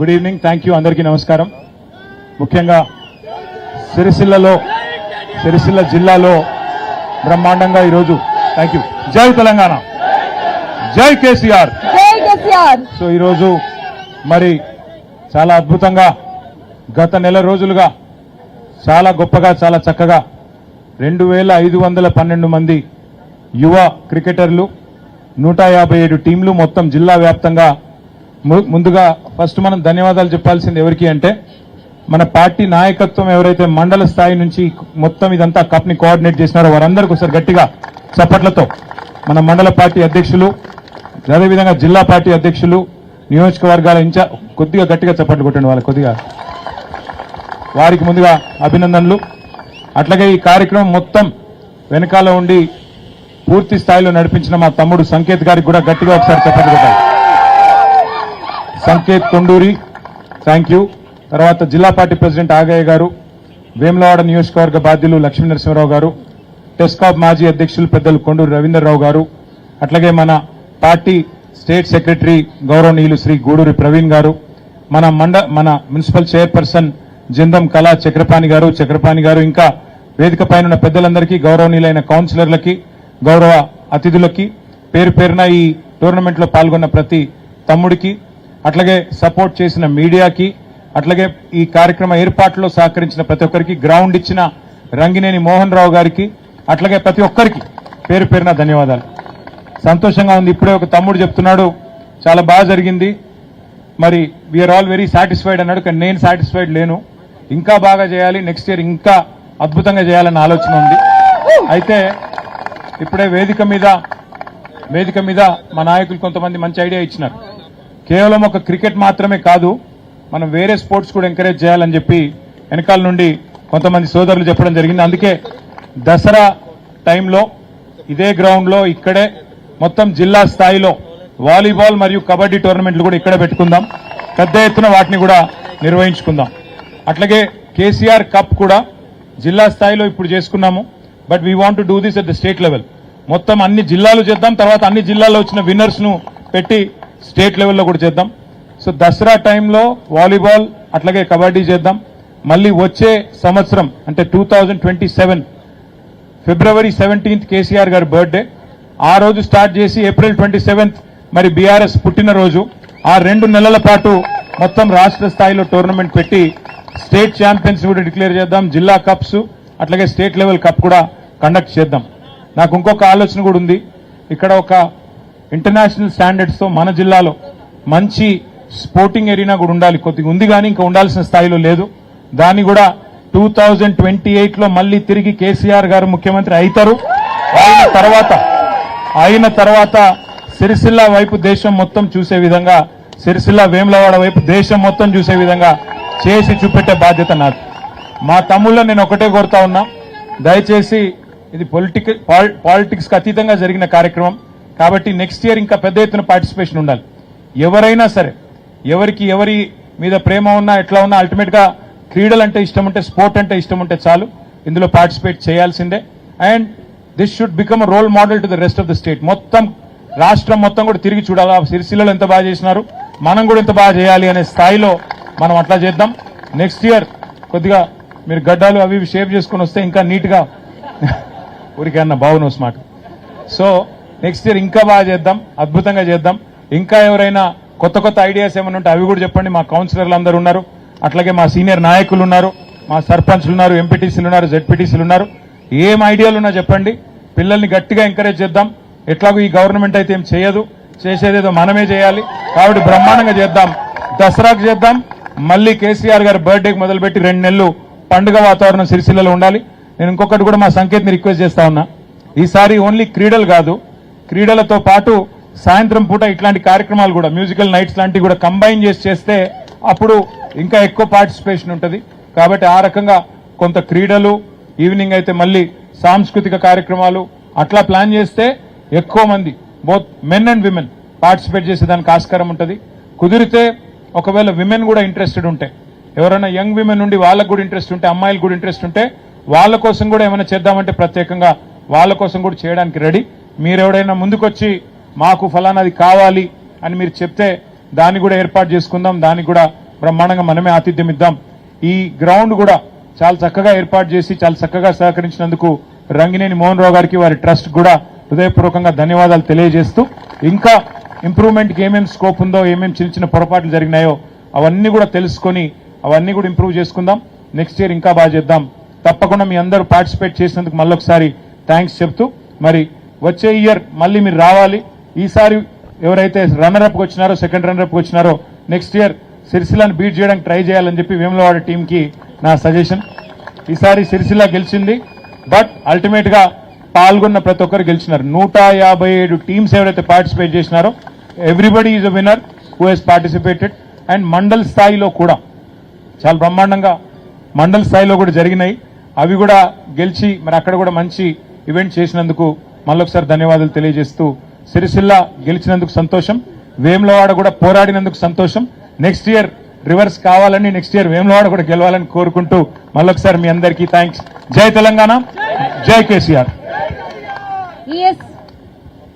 Good evening. Thank you. అందరికీ నమస్కారం. ముఖ్యంగా సిరిసిల్ల జిల్లాలో బ్రహ్మాండంగా ఈరోజు థ్యాంక్ యూ. జై తెలంగాణ, జై కేసీఆర్. సో ఈరోజు మరి చాలా అద్భుతంగా గత నెల రోజులుగా చాలా గొప్పగా చాలా చక్కగా 2512 మంది యువ క్రికెటర్లు 157 టీంలు మొత్తం జిల్లా వ్యాప్తంగా. ముందుగా ఫస్ట్ మనం ధన్యవాదాలు చెప్పాల్సింది ఎవరికి అంటే మన పార్టీ నాయకత్వం ఎవరైతే మండల స్థాయి నుంచి మొత్తం ఇదంతా కప్ ని కోఆర్డినేట్ చేసినారో వారందరికీ ఒకసారి గట్టిగా చప్పట్లతో మన మండల పార్టీ అధ్యక్షులు, అదేవిధంగా జిల్లా పార్టీ అధ్యక్షులు, నియోజకవర్గాల కొద్దిగా గట్టిగా చప్పట్లు కొట్టండి వాళ్ళకి కొద్దిగా, వారికి ముందుగా అభినందనలు. అట్లాగే ఈ కార్యక్రమం మొత్తం వెనకాల ఉండి పూర్తి స్థాయిలో నడిపించిన మా తమ్ముడు సంకేత్ గారికి కూడా గట్టిగా ఒకసారి చప్పట్లు కొట్టాలి. Sanket Konduri thank you. తర్వాత జిల్లా పార్టీ ప్రెసిడెంట్ ఆగయ్య గారు, వేములవాడ నియోజకవర్గ బాధ్యులు లక్ష్మీ నరసింహరావు గారు, టెస్కాప్ మాజీ అధ్యక్షులు పెద్దలు కొండూరి రవీందర్రావు గారు, అట్లాగే మన పార్టీ స్టేట్ సెక్రటరీ గౌరవనీయులు శ్రీ గూడూరి ప్రవీణ్ గారు, మన మున్సిపల్ చైర్పర్సన్ జిందం కళా చక్రపాణి గారు, ఇంకా వేదిక పైన పెద్దలందరికీ, గౌరవనీయులైన కౌన్సిలర్లకి, గౌరవ అతిథులకి, పేరు పేరున ఈ టోర్నమెంట్ లో పాల్గొన్న ప్రతి తమ్ముడికి, అట్లాగే సపోర్ట్ చేసిన మీడియాకి, అట్లాగే ఈ కార్యక్రమ ఏర్పాట్లో సహకరించిన ప్రతి ఒక్కరికి, గ్రౌండ్ ఇచ్చిన రంగినేని మోహన్ రావు గారికి, అట్లాగే ప్రతి ఒక్కరికి పేరు పేరున ధన్యవాదాలు. సంతోషంగా ఉంది. ఇప్పుడే ఒక తమ్ముడు చెప్తున్నాడు చాలా బాగా జరిగింది, మరి వీఆర్ ఆల్ వెరీ సాటిస్ఫైడ్ అన్నాడు. కానీ నేను సాటిస్ఫైడ్ లేను, ఇంకా బాగా చేయాలి, నెక్స్ట్ ఇయర్ ఇంకా అద్భుతంగా చేయాలన్న ఆలోచన ఉంది. అయితే ఇప్పుడే వేదిక మీద మా నాయకులు కొంతమంది మంచి ఐడియా ఇచ్చినారు. కేవలం ఒక క్రికెట్ మాత్రమే కాదు, మనం వేరే స్పోర్ట్స్ కూడా ఎంకరేజ్ చేయాలని చెప్పి వెనకాల నుండి కొంతమంది సోదరులు చెప్పడం జరిగింది. అందుకే దసరా టైంలో ఇదే గ్రౌండ్ లో ఇక్కడే మొత్తం జిల్లా స్థాయిలో వాలీబాల్ మరియు కబడ్డీ టోర్నమెంట్లు కూడా ఇక్కడ పెట్టుకుందాం, పెద్ద ఎత్తున వాటిని కూడా నిర్వహించుకుందాం. అట్లాగే కేసీఆర్ కప్ కూడా జిల్లా స్థాయిలో ఇప్పుడు చేసుకున్నాము, but we want to do this at the state level. మొత్తం అన్ని జిల్లాలు చేద్దాం, తర్వాత అన్ని జిల్లాల్లో వచ్చిన విన్నర్స్ ను పెట్టి స్టేట్ లెవెల్లో కూడా చేద్దాం. సో దసరా టైంలో వాలీబాల్ అట్లాగే కబడ్డీ చేద్దాం. మళ్ళీ వచ్చే సంవత్సరం అంటే 2027 ఫిబ్రవరి 17 కేసీఆర్ గారి బర్త్డే, ఆ రోజు స్టార్ట్ చేసి ఏప్రిల్ 27 మరి బీఆర్ఎస్ పుట్టినరోజు, ఆ 2 నెలల పాటు మొత్తం రాష్ట్ర స్థాయిలో టోర్నమెంట్ పెట్టి స్టేట్ ఛాంపియన్స్ కూడా డిక్లేర్ చేద్దాం. జిల్లా కప్స్ అట్లాగే స్టేట్ లెవెల్ కప్ కూడా కండక్ట్ చేద్దాం. నాకు ఇంకొక ఆలోచన కూడా ఉంది. ఇక్కడ ఒక ఇంటర్నేషనల్ స్టాండర్డ్స్ తో మన జిల్లాలో మంచి స్పోర్టింగ్ ఎరీనా కూడా ఉండాలి. కొద్దిగా ఉంది కానీ ఇంకా ఉండాల్సిన స్థాయిలో లేదు. దాన్ని కూడా 2028లో మళ్ళీ తిరిగి కేసీఆర్ గారు ముఖ్యమంత్రి అవుతారు. అయిన తర్వాత సిరిసిల్ల వైపు దేశం మొత్తం చూసే విధంగా, సిరిసిల్ల వేములవాడ వైపు దేశం మొత్తం చూసే విధంగా చేసి చూపెట్టే బాధ్యత నాది. మా తమ్ముళ్ళని నేను ఒకటే కోరుతా ఉన్నా, దయచేసి ఇది పాలిటిక్స్ కి అతీతంగా జరిగిన కార్యక్రమం కాబట్టి నెక్స్ట్ ఇయర్ ఇంకా పెద్ద ఎత్తున పార్టిసిపేషన్ ఉండాలి. ఎవరైనా సరే, ఎవరికి ఎవరి మీద ప్రేమ ఉన్నా ఎట్లా ఉన్నా అల్టిమేట్ గా క్రీడలు అంటే ఇష్టం ఉంటే, స్పోర్ట్ అంటే ఇష్టం ఉంటే చాలు, ఇందులో పార్టిసిపేట్ చేయాల్సిందే. And this should become a role model to the rest of the state. మొత్తం రాష్ట్రం మొత్తం కూడా తిరిగి చూడాలా, సిరిసిల్లలో ఎంత బాగా చేసినారు, మనం కూడా ఎంత బాగా చేయాలి అనే స్థాయిలో మనం అట్లా చేద్దాం. నెక్స్ట్ ఇయర్ కొద్దిగా మీరు గడ్డాలు అవి షేప్ చేసుకుని వస్తే ఇంకా నీట్ గా ఊరికే అన్న బాగునోస్ మాట. సో నెక్స్ట్ ఇయర్ ఇంకా బాగా చేద్దాం, అద్భుతంగా చేద్దాం. ఇంకా ఎవరైనా కొత్త ఐడియాస్ ఏమైనా ఉంటే అవి కూడా చెప్పండి. మా కౌన్సిలర్లు అందరూ ఉన్నారు, అట్లాగే మా సీనియర్ నాయకులు ఉన్నారు, మా సర్పంచ్లు ఉన్నారు, ఎంపీటీసీలు ఉన్నారు, జెడ్పీటీసీలు ఉన్నారు. ఏం ఐడియాలు ఉన్నా చెప్పండి. పిల్లల్ని గట్టిగా ఎంకరేజ్ చేద్దాం. ఎట్లాగో ఈ గవర్నమెంట్ అయితే ఏం చేయదు, చేసేదేదో మనమే చేయాలి కాబట్టి బ్రహ్మాండంగా చేద్దాం. దసరాకు చేద్దాం, మళ్ళీ కేసీఆర్ గారి బర్త్డేకి మొదలుపెట్టి 2 నెలలు పండుగ వాతావరణం సిరిసిల్లలో ఉండాలి. నేను ఇంకొకటి కూడా మా సంకేత్ని రిక్వెస్ట్ చేస్తా ఉన్నా, ఈసారి ఓన్లీ క్రీడలు కాదు, క్రీడలతో పాటు సాయంత్రం పూట ఇట్లాంటి కార్యక్రమాలు కూడా, మ్యూజికల్ నైట్స్ లాంటివి కూడా కంబైన్ చేస్తే అప్పుడు ఇంకా ఎక్కువ పార్టిసిపేషన్ ఉంటుంది. కాబట్టి ఆ రకంగా కొంత క్రీడలు, ఈవినింగ్ అయితే మళ్ళీ సాంస్కృతిక కార్యక్రమాలు అట్లా ప్లాన్ చేస్తే ఎక్కువ మంది both men and women participate చేసేదానికి ఆస్కారం ఉంటుంది. కుదిరితే ఒకవేళ విమెన్ కూడా ఇంట్రెస్టెడ్ ఉంటే, ఎవరైనా యంగ్ విమెన్ ఉండి వాళ్ళకు కూడా ఇంట్రెస్ట్ ఉంటే, అమ్మాయిలకు కూడా ఇంట్రెస్ట్ ఉంటే వాళ్ళ కోసం కూడా ఏమైనా చేద్దామంటే ప్రత్యేకంగా వాళ్ళ కోసం కూడా చేయడానికి రెడీ. మీరు ఎవరైనా ముందుకొచ్చి మాకు ఫలానాది కావాలి అని మీరు చెప్తే దాన్ని కూడా ఏర్పాటు చేసుకుందాం, దానికి కూడా బ్రహ్మాండంగా మనమే ఆతిథ్యం ఇద్దాం. ఈ గ్రౌండ్ కూడా చాలా చక్కగా ఏర్పాటు చేసి చాలా చక్కగా సహకరించినందుకు రంగినేని మోహన్ రావు గారికి వారి ట్రస్ట్ కూడా హృదయపూర్వకంగా ధన్యవాదాలు తెలియజేస్తూ ఇంకా ఇంప్రూవ్మెంట్కి ఏమేమి స్కోప్ ఉందో ఏమేమి చిన్న చిన్న పొరపాట్లు జరిగినాయో అవన్నీ కూడా తెలుసుకొని అవన్నీ కూడా ఇంప్రూవ్ చేసుకుందాం. నెక్స్ట్ ఇయర్ ఇంకా బాగా చేద్దాం. తప్పకుండా మీ అందరూ పార్టిసిపేట్ చేసినందుకు మళ్ళొకసారి థ్యాంక్స్ చెప్తూ మరి వచ్చే ఇయర్ మళ్ళీ మీరు రావాలి. ఈసారి ఎవరైతే రన్నర్ అప్ వచ్చినారో సెకండ్ రన్నర్ అప్ వచ్చినారో నెక్స్ట్ ఇయర్ సిరిసిల్లాను బీట్ చేయడానికి ట్రై చేయాలని చెప్పి వేములవాడ టీంకి నా సజెషన్. ఈసారి సిరిసిల్ల గెలిచింది, బట్ అల్టిమేట్ గా పాల్గొన్న ప్రతి ఒక్కరు గెలిచినారు. 157 టీమ్స్ ఎవరైతే పార్టిసిపేట్ చేసినారో everybody is a winner who has participated. And mandal స్థాయిలో కూడా చాలా బ్రహ్మాండంగా మండల్ స్థాయిలో కూడా జరిగినాయి. అవి కూడా గెలిచి మరి అక్కడ కూడా మంచి ఈవెంట్ చేసినందుకు మళ్ళొకసారి ధన్యవాదాలు తెలియజేస్తూ సిరిసిల్ల గెలిచినందుకు సంతోషం, వేములవాడ కూడా పోరాడినందుకు సంతోషం. నెక్స్ట్ ఇయర్ రివర్స్ కావాలని, నెక్స్ట్ ఇయర్ వేములవాడ కూడా గెలవాలని కోరుకుంటూ మళ్ళొకసారి మీ అందరికీ థ్యాంక్స్. జై తెలంగాణ, జై కేసీఆర్. Yes.